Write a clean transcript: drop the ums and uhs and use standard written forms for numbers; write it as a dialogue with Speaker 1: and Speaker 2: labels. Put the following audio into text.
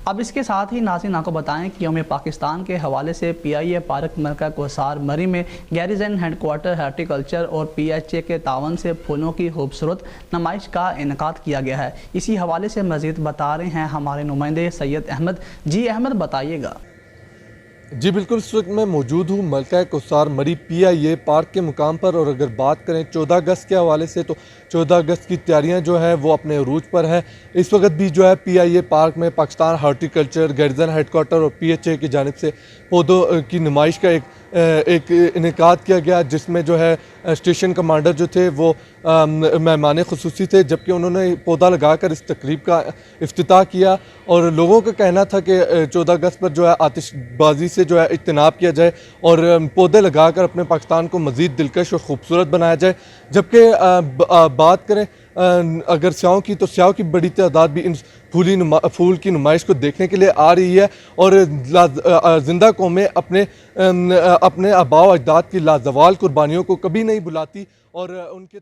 Speaker 1: अब इसके साथ ही नाज़रीन आपको बताएं कि यौम पाकिस्तान के हवाले से PIA पार्क मरकज़ कोसार मरी में गैरिजन हेडक्वार्टर हार्टिकल्चर और PHA के तावन से फूलों की खूबसूरत नुमाइश का इनेकाद किया गया है। इसी हवाले से मज़ीद बता रहे हैं हमारे नुमाइंदे सैयद अहमद। जी अहमद, बताइएगा।
Speaker 2: जी बिल्कुल, इस वक्त मैं मौजूद हूँ मलका कोसार मरी PIA पार्क के मुकाम पर। और अगर बात करें 14 अगस्त के हवाले से, तो 14 अगस्त की तैयारियां जो है वो अपने अरूज पर है। इस वक्त भी जो है PIA पार्क में पाकिस्तान हार्टिकल्चर, गैरिजन हेडक्वार्टर और PHA की जानिब से पौधों की नुमाइश का एक इनेकाद किया गया, जिसमें जो है स्टेशन कमांडर जो थे वो मेहमान खुसूसी थे, जबकि उन्होंने पौधा लगाकर इस तकरीब का इफ्तिताह किया। और लोगों का कहना था कि 14 अगस्त पर जो है आतिशबाजी से जो है इज्तनाब किया जाए और पौधे लगाकर अपने पाकिस्तान को मज़ीद दिलकश और ख़ूबसूरत बनाया जाए। जबकि बात करें अगर स्याहों की, तो स्याहों की बड़ी तादाद भी इन फूल की नुमाइश को देखने के लिए आ रही है। और जिंदा कौमें अपने आबाओ अजदाद की लाजवाल कुर्बानियों को कभी नहीं भुलाती और उनके